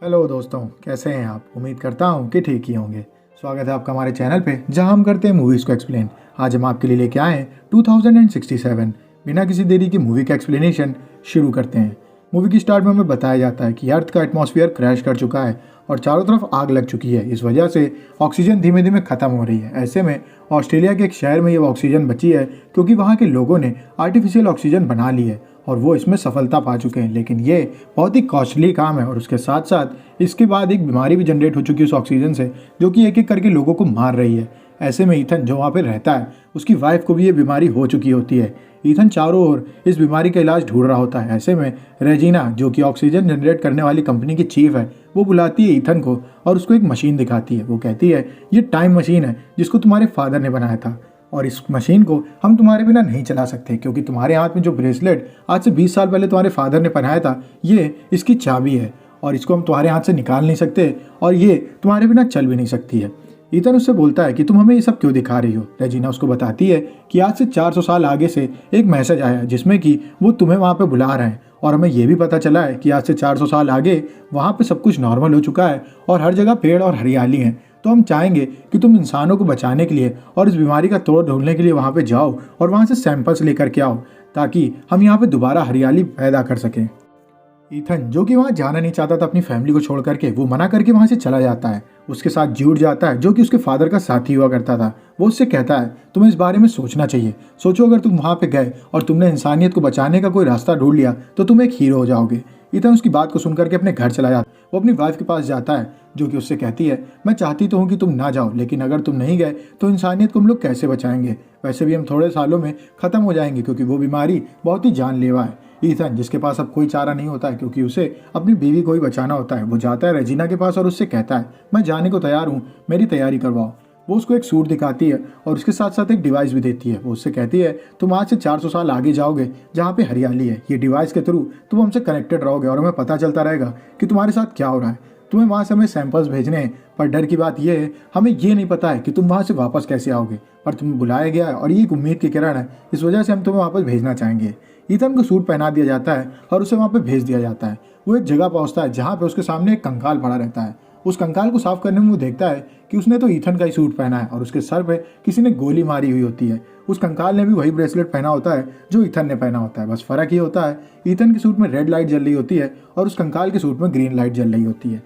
Hello दोस्तों, कैसे हैं आप। उम्मीद करता हूं कि ठीक ही होंगे। स्वागत है आपका हमारे चैनल पे जहां हम करते हैं मूवीज़ को एक्सप्लेन। आज हम आपके लिए लेके आए हैं 2067। बिना किसी देरी की मूवी का एक्सप्लेनेशन शुरू करते हैं। मूवी की स्टार्ट में हमें बताया जाता है कि अर्थ का एटमॉस्फेयर क्रैश कर चुका है और चारों तरफ आग लग चुकी है। इस वजह से ऑक्सीजन धीमे धीमे ख़त्म हो रही है। ऐसे में ऑस्ट्रेलिया के एक शहर में ये ऑक्सीजन बची है क्योंकि वहाँ के लोगों ने आर्टिफिशियल ऑक्सीजन बना ली है और वो इसमें सफलता पा चुके हैं। लेकिन ये बहुत ही कॉस्टली काम है और उसके साथ साथ इसके बाद एक बीमारी भी जनरेट हो चुकी है उस ऑक्सीजन से, जो कि एक एक करके लोगों को मार रही है। ऐसे में ईथन जो वहाँ पे रहता है उसकी वाइफ को भी ये बीमारी हो चुकी होती है। ईथन चारों ओर इस बीमारी का इलाज ढूंढ रहा होता है। ऐसे में रेजिना, जो कि ऑक्सीजन जनरेट करने वाली कंपनी की चीफ है, वो बुलाती है ईथन को और उसको एक मशीन दिखाती है। वो कहती है ये टाइम मशीन है जिसको तुम्हारे फादर ने बनाया था और इस मशीन को हम तुम्हारे बिना नहीं चला सकते क्योंकि तुम्हारे हाथ में जो ब्रेसलेट आज से 20 साल पहले तुम्हारे फादर ने पहनाया था, ये इसकी चाबी है और इसको हम तुम्हारे हाथ से निकाल नहीं सकते और ये तुम्हारे बिना चल भी नहीं सकती है। ईथन उससे बोलता है कि तुम हमें ये सब क्यों दिखा रही हो। रेजिना उसको बताती है कि आज से 400 साल आगे से एक मैसेज आया है जिसमें कि वो तुम्हें वहाँ पे बुला रहे हैं और हमें ये भी पता चला है कि आज से 400 साल आगे वहाँ पे सब कुछ नॉर्मल हो चुका है और हर जगह पेड़ और हरियाली है। तो हम चाहेंगे कि तुम इंसानों को बचाने के लिए और इस बीमारी का तोड़ ढूंढने के लिए वहाँ पे जाओ और वहाँ से सैंपल्स लेकर के आओ ताकि हम यहाँ पे दोबारा हरियाली पैदा कर सकें। ईथन, जो कि वहाँ जाना नहीं चाहता था अपनी फैमिली को छोड़ करके, वो मना करके वहाँ से चला जाता है। उसके साथ जुड़ जाता है जो कि उसके फादर का साथी हुआ करता था। वो उससे कहता है तुम्हें इस बारे में सोचना चाहिए। सोचो अगर तुम वहाँ पे गए और तुमने इंसानियत को बचाने का कोई रास्ता ढूंढ लिया तो तुम एक हीरो हो जाओगे। ईथन उसकी बात को सुन करके अपने घर चला जाता है। वो अपनी वाइफ के पास जाता है जो कि उससे कहती है मैं चाहती तो हूँ कि तुम ना जाओ, लेकिन अगर तुम नहीं गए तो इंसानियत को हम लोग कैसे बचाएंगे। वैसे भी हम थोड़े सालों में ख़त्म हो जाएंगे क्योंकि वो बीमारी बहुत ही जानलेवा है। ईथन, जिसके पास अब कोई चारा नहीं होता है क्योंकि उसे अपनी बीवी को ही बचाना होता है, वो जाता है रेजिना के पास और उससे कहता है मैं जाने को तैयार हूँ, मेरी तैयारी करवाओ। वो उसको एक सूट दिखाती है और उसके साथ साथ एक डिवाइस भी देती है। वो उससे कहती है तुम आज से 400 साल आगे जाओगे जहाँ पे हरियाली है। ये डिवाइस के थ्रू तुम हमसे कनेक्टेड रहोगे और हमें पता चलता रहेगा कि तुम्हारे साथ क्या हो रहा है। तुम्हें वहाँ से हमें सैंपल्स भेजने हैं, पर डर की बात यह है हमें ये नहीं पता है कि तुम वहाँ से वापस कैसे आओगे, पर तुम्हें बुलाया गया है और ये एक उम्मीद की किरण है, इस वजह से हम तुम्हें वापस भेजना चाहेंगे। ईथन को सूट पहना दिया जाता है और उसे वहाँ पे भेज दिया जाता है। वो एक जगह पहुँचता है जहाँ पे उसके सामने एक कंकाल पड़ा रहता है। उस कंकाल को साफ करने में वो देखता है कि उसने तो ईथन का ही सूट पहना है और उसके सर पे किसी ने गोली मारी हुई होती है। उस कंकाल ने भी वही ब्रेसलेट पहना होता है जो ईथन ने पहना होता है, बस फ़र्क ये होता है ईथन के सूट में रेड लाइट जल रही होती है और उस कंकाल के सूट में ग्रीन लाइट जल रही होती है।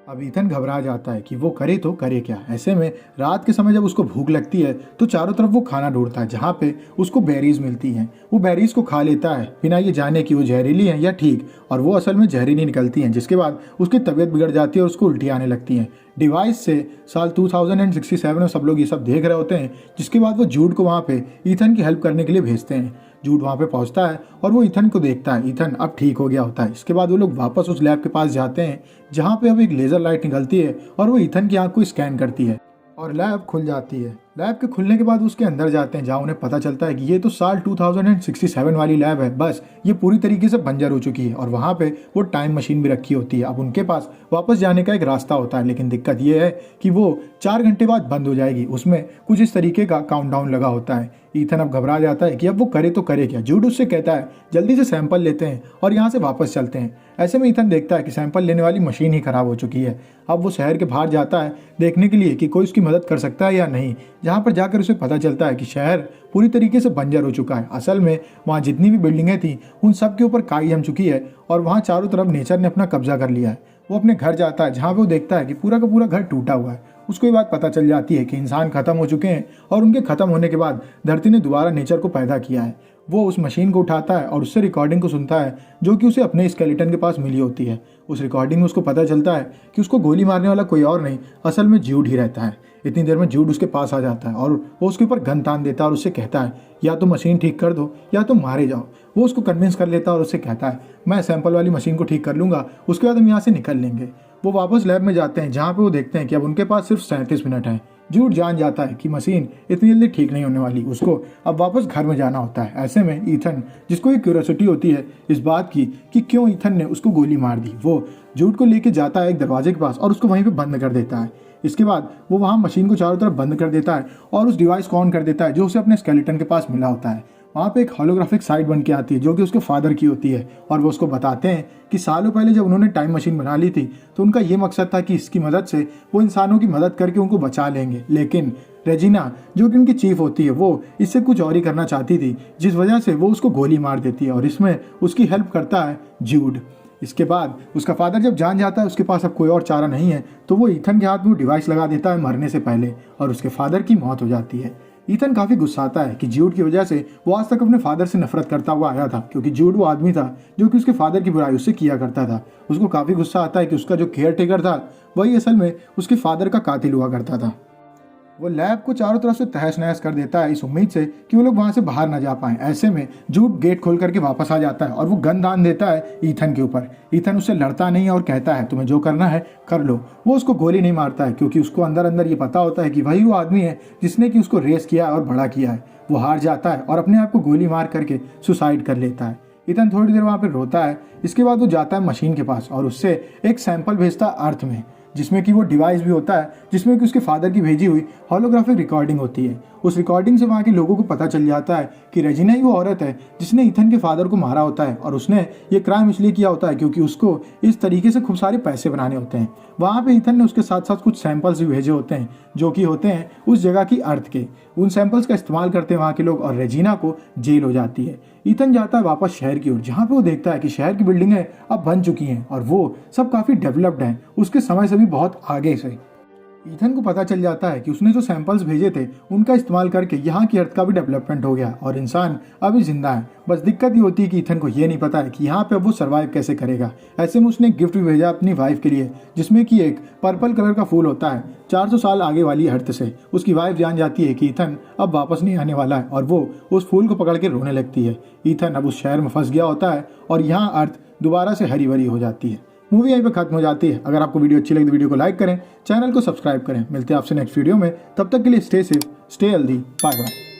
अब ईथन घबरा जाता है कि वो करे तो करे क्या। ऐसे में रात के समय जब उसको भूख लगती है तो चारों तरफ वो खाना ढूंढता है जहाँ पे उसको बेरीज मिलती हैं। वो बेरीज को खा लेता है बिना ये जाने कि वो जहरीली हैं या ठीक, और वो असल में जहरीली निकलती हैं, जिसके बाद उसकी तबीयत बिगड़ जाती है और उसको उल्टी आने लगती हैं। डिवाइस से साल 2067 में सब लोग ये सब देख रहे होते हैं, जिसके बाद वो जूड को वहाँ पे ईथन की हेल्प करने के लिए भेजते हैं। जूड वहाँ पे पहुँचता है और वो ईथन को देखता है। ईथन अब ठीक हो गया होता है। इसके बाद वो लोग वापस उस लैब के पास जाते हैं जहाँ पे अब एक लेज़र लाइट निकलती है और वो ईथन की आँख को स्कैन करती है और लैब खुल जाती है। लैब के खुलने के बाद उसके अंदर जाते हैं जहाँ उन्हें पता चलता है कि ये तो साल 2067 वाली लैब है, बस ये पूरी तरीके से बंजर हो चुकी है और वहाँ पे वो टाइम मशीन भी रखी होती है। अब उनके पास वापस जाने का एक रास्ता होता है, लेकिन दिक्कत ये है कि वो 4 घंटे बाद बंद हो जाएगी। उसमें कुछ इस तरीके का काउंटडाउन लगा होता है। ईथन अब घबरा जाता है कि अब वो करे तो करे क्या। जूड उससे कहता है जल्दी से सैंपल लेते हैं और यहाँ से वापस चलते हैं। ऐसे में ईथन देखता है कि सैंपल लेने वाली मशीन ही खराब हो चुकी है। अब वो शहर के बाहर जाता है देखने के लिए कि कोई उसकी मदद कर सकता है या नहीं, जहाँ पर जाकर उसे पता चलता है कि शहर पूरी तरीके से बंजर हो चुका है। असल में वहाँ जितनी भी बिल्डिंगें थी उन सब के ऊपर काई जम चुकी है और वहाँ चारों तरफ नेचर ने अपना कब्जा कर लिया है। वो अपने घर जाता है जहाँ पे वो देखता है कि पूरा का पूरा घर टूटा हुआ है। उसको ये बात पता चल जाती है कि इंसान खत्म हो चुके हैं और उनके खत्म होने के बाद धरती ने दोबारा नेचर को पैदा किया है। वो उस मशीन को उठाता है और उससे रिकॉर्डिंग को सुनता है जो कि उसे अपने स्केलेटन के पास मिली होती है। उस रिकॉर्डिंग में उसको पता चलता है कि उसको गोली मारने वाला कोई और नहीं, असल में जूड ही रहता है। इतनी देर में जूड उसके पास आ जाता है और वो उसके ऊपर गन तान देता है और उससे कहता है या तो मशीन ठीक कर दो या तो मारे जाओ। वो उसको कन्विंस कर लेता है और उससे कहता है मैं सैंपल वाली मशीन को ठीक कर लूँगा, उसके बाद हम यहाँ से निकल लेंगे। वो वापस लैब में जाते हैं जहाँ पे वो देखते हैं कि अब उनके पास सिर्फ 37 मिनट हैं। जूड जान जाता है कि मशीन इतनी जल्दी ठीक नहीं होने वाली, उसको अब वापस घर में जाना होता है। ऐसे में ईथन, जिसको एक क्यूरियोसिटी होती है इस बात की कि क्यों ईथन ने उसको गोली मार दी, वो जूड को लेके जाता है एक दरवाजे के पास और उसको वहीं पे बंद कर देता है। इसके बाद वो वहाँ मशीन को चारों तरफ बंद कर देता है और उस डिवाइस को ऑन कर देता है जो उसे अपने स्केलेटन के पास मिला होता है। वहाँ पे एक होलोग्राफिक साइट बन के आती है जो कि उसके फादर की होती है, और वो उसको बताते हैं कि सालों पहले जब उन्होंने टाइम मशीन बना ली थी तो उनका ये मकसद था कि इसकी मदद से वो इंसानों की मदद करके उनको बचा लेंगे, लेकिन रेजिना जो कि उनकी चीफ होती है वो इससे कुछ और ही करना चाहती थी, जिस वजह से वो उसको गोली मार देती है और इसमें उसकी हेल्प करता है जूड। इसके बाद उसका फादर जब जान जाता है उसके पास अब कोई और चारा नहीं है, तो वो ईथन के हाथ में डिवाइस लगा देता है मरने से पहले, और उसके फादर की मौत हो जाती है। ईथन काफ़ी गुस्साता है कि जूड की वजह से वो आज तक अपने फादर से नफरत करता हुआ आया था, क्योंकि जूड वो आदमी था जो कि उसके फादर की बुराई उससे किया करता था। उसको काफ़ी गुस्सा आता है कि उसका जो केयर टेकर था वही असल में उसके फादर का कातिल हुआ करता था। वो लैब को चारों तरफ से तहस नहस कर देता है इस उम्मीद से कि वो लोग वहाँ से बाहर ना जा पाएं। ऐसे में जूड गेट खोल करके वापस आ जाता है और वो गन दान देता है ईथन के ऊपर। ईथन उससे लड़ता नहीं है और कहता है तुम्हें जो करना है कर लो। वो उसको गोली नहीं मारता है क्योंकि उसको अंदर अंदर ये पता होता है कि वही वो आदमी है जिसने कि उसको रेस किया और बड़ा किया है। वो हार जाता है और अपने आप को गोली मार करके सुसाइड कर लेता है। ईथन थोड़ी देर वहाँ पर रोता है। इसके बाद वो जाता है मशीन के पास और उससे एक सैंपल भेजता है अर्थ में, जिसमें कि वो डिवाइस भी होता है जिसमें कि उसके फादर की भेजी हुई होलोग्राफिक रिकॉर्डिंग होती है। उस रिकॉर्डिंग से वहाँ के लोगों को पता चल जाता है कि रेजिना ही वो औरत है जिसने ईथन के फादर को मारा होता है, और उसने ये क्राइम इसलिए किया होता है क्योंकि उसको इस तरीके से खूब सारे पैसे बनाने होते हैं। वहाँ पे ईथन ने उसके साथ साथ कुछ सैंपल्स भी भेजे होते हैं जो कि होते हैं उस जगह की अर्थ के। उन सैंपल्स का इस्तेमाल करते हैं वहाँ के लोग और रेजिना को जेल हो जाती है। ईथन जाता है वापस शहर की ओर, जहाँ पे वो देखता है कि शहर की बिल्डिंगें अब बन चुकी हैं और वो सब काफ़ी डेवलप्ड हैं, उसके समय से भी बहुत आगे से। ईथन को पता चल जाता है कि उसने जो सैंपल्स भेजे थे उनका इस्तेमाल करके यहाँ की अर्थ का भी डेवलपमेंट हो गया और इंसान अभी जिंदा है। बस दिक्कत ये होती है कि ईथन को ये नहीं पता है कि यहाँ पे अब वो सर्वाइव कैसे करेगा। ऐसे में उसने एक गिफ्ट भी भेजा अपनी वाइफ के लिए, जिसमें कि एक पर्पल कलर का फूल होता है 400 साल आगे वाली अर्थ से। उसकी वाइफ जान जाती है कि ईथन अब वापस नहीं आने वाला है और वो उस फूल को पकड़ के रोने लगती है। ईथन अब उस शहर में फंस गया होता है और यहाँ अर्थ दोबारा से हरी भरी हो जाती है। मूवी यहीं पे खत्म हो जाती है। अगर आपको वीडियो अच्छी लगी तो वीडियो को लाइक करें, चैनल को सब्सक्राइब करें। मिलते हैं आपसे नेक्स्ट वीडियो में, तब तक के लिए stay safe, stay healthy, bye bye.